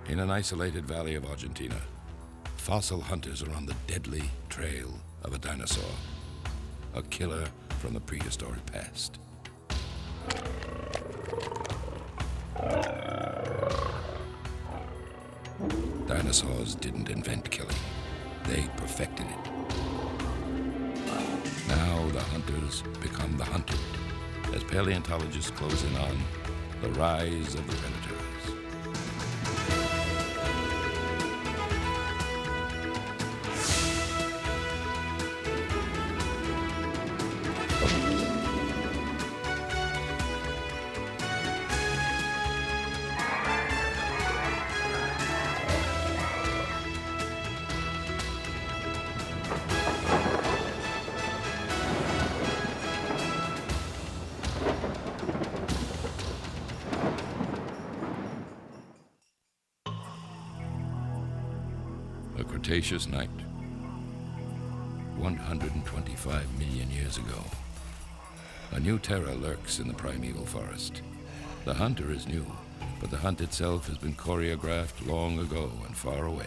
In an isolated valley of Argentina, fossil hunters are on the deadly trail of a dinosaur, a killer from the prehistoric past. Dinosaurs didn't invent killing, they perfected it. Now the hunters become the hunted, as paleontologists close in on the rise of the predators. A Cretaceous night, 125 million years ago. A new terror lurks in the primeval forest. The hunter is new, but the hunt itself has been choreographed long ago and far away.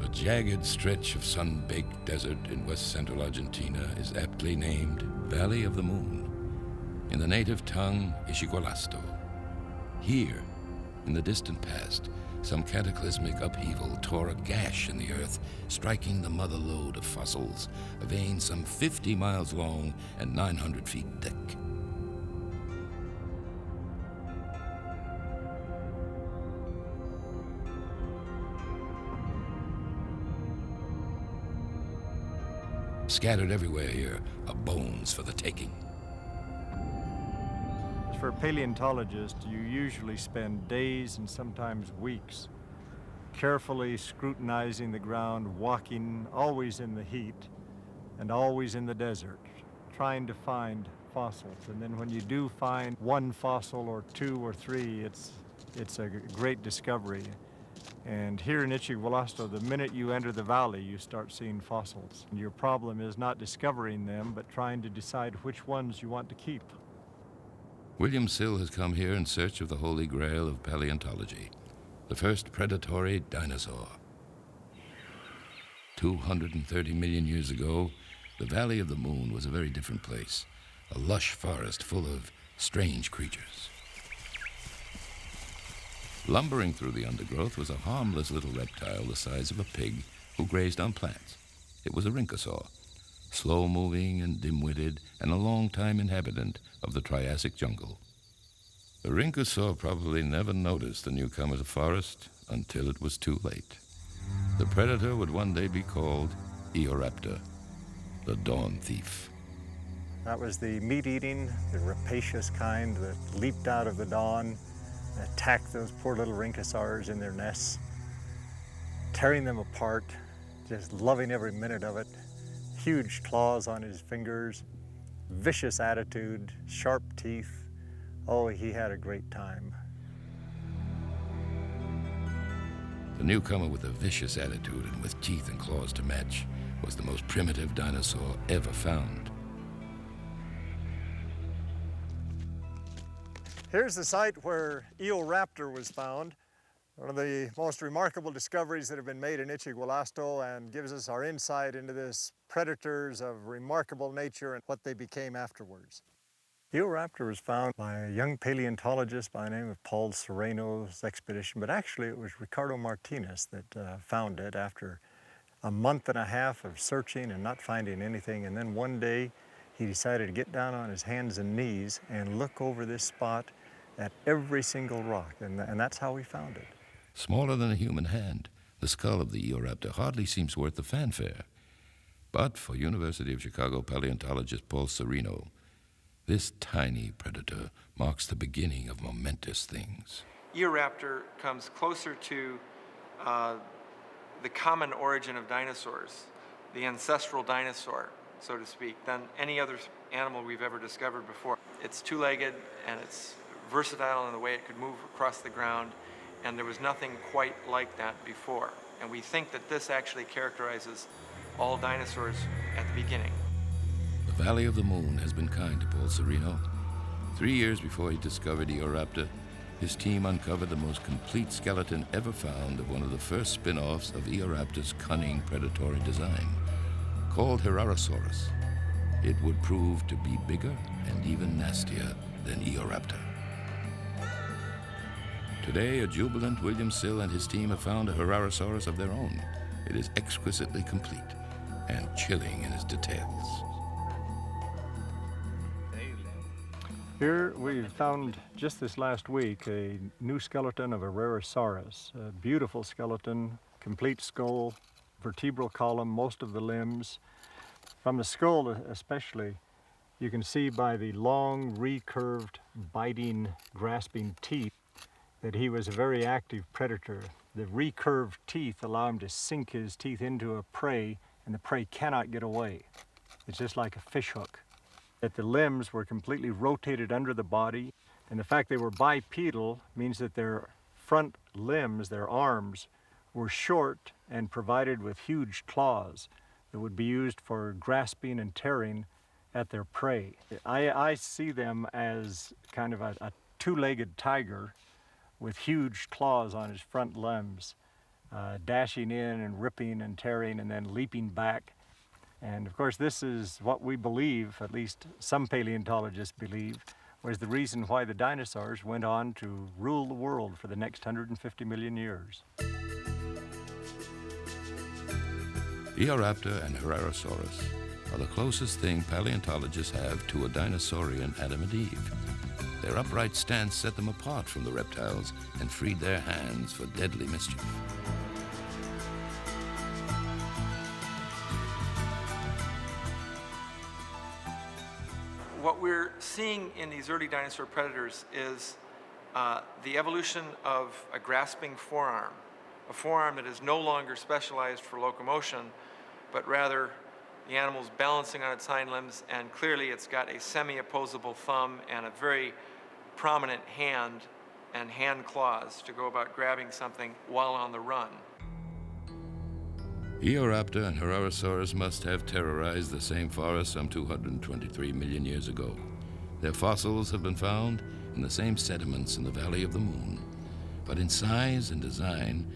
A jagged stretch of sun-baked desert in west central Argentina is aptly named Valley of the Moon, in the native tongue Ishigualasto. Here, in the distant past, some cataclysmic upheaval tore a gash in the earth, striking the mother lode of fossils, a vein some 50 miles long and 900 feet thick. Scattered everywhere here are bones for the taking. For paleontologists, you usually spend days and sometimes weeks carefully scrutinizing the ground, walking always in the heat and always in the desert, trying to find fossils. And then when you do find one fossil or two or three, it's a great discovery. And here in Ishigualasto, the minute you enter the valley, you start seeing fossils. And your problem is not discovering them, but trying to decide which ones you want to keep. William Sill has come here in search of the holy grail of paleontology, the first predatory dinosaur. 230 million years ago, the Valley of the Moon was a very different place, a lush forest full of strange creatures. Lumbering through the undergrowth was a harmless little reptile the size of a pig who grazed on plants. It was a rhynchosaur, slow-moving and dim-witted, and a long-time inhabitant of the Triassic jungle. The rhynchosaur probably never noticed the newcomer to forest until it was too late. The predator would one day be called Eoraptor, the dawn thief. That was the meat-eating, the rapacious kind that leaped out of the dawn, attacked those poor little rhynchosaurs in their nests, tearing them apart, just loving every minute of it. Huge claws on his fingers, vicious attitude, sharp teeth. Oh, he had a great time. The newcomer with a vicious attitude and with teeth and claws to match was the most primitive dinosaur ever found. Here's the site where Eoraptor was found, one of the most remarkable discoveries that have been made in Ishigualasto, and gives us our insight into this predators of remarkable nature and what they became afterwards. Eoraptor was found by a young paleontologist by the name of Paul Sereno's expedition, but actually it was Ricardo Martinez that found it after a month and a half of searching and not finding anything. And then one day he decided to get down on his hands and knees and look over this spot at every single rock, and that's how we found it. Smaller than a human hand, the skull of the Eoraptor hardly seems worth the fanfare. But for University of Chicago paleontologist Paul Sereno, this tiny predator marks the beginning of momentous things. Eoraptor comes closer to the common origin of dinosaurs, the ancestral dinosaur, so to speak, than any other animal we've ever discovered before. It's two-legged and it's versatile in the way it could move across the ground, and there was nothing quite like that before. And we think that this actually characterizes all dinosaurs at the beginning. The Valley of the Moon has been kind to Paul Sereno. 3 years before he discovered Eoraptor, his team uncovered the most complete skeleton ever found of one of the first spin-offs of Eoraptor's cunning predatory design. Called Herrerasaurus, it would prove to be bigger and even nastier than Eoraptor. Today, a jubilant William Sill and his team have found a Herrerasaurus of their own. It is exquisitely complete and chilling in its details. Here we found just this last week a new skeleton of a Herrerasaurus, a beautiful skeleton, complete skull, vertebral column, most of the limbs. From the skull especially, you can see by the long, recurved, biting, grasping teeth that he was a very active predator. The recurved teeth allow him to sink his teeth into a prey, and the prey cannot get away. It's just like a fish hook. That the limbs were completely rotated under the body, and the fact they were bipedal means that their front limbs, their arms, were short and provided with huge claws that would be used for grasping and tearing at their prey. I see them as kind of a two-legged tiger with huge claws on his front limbs, dashing in and ripping and tearing and then leaping back. And of course, this is what we believe, at least some paleontologists believe, was the reason why the dinosaurs went on to rule the world for the next 150 million years. Eoraptor and Herrerasaurus are the closest thing paleontologists have to a dinosaurian Adam and Eve. Their upright stance set them apart from the reptiles and freed their hands for deadly mischief. What we're seeing in these early dinosaur predators is the evolution of a grasping forearm, a forearm that is no longer specialized for locomotion, but rather the animal's balancing on its hind limbs, and clearly it's got a semi-opposable thumb and a very prominent hand and hand claws to go about grabbing something while on the run. Eoraptor and Herrerasaurus must have terrorized the same forest some 223 million years ago. Their fossils have been found in the same sediments in the Valley of the Moon, but in size and design,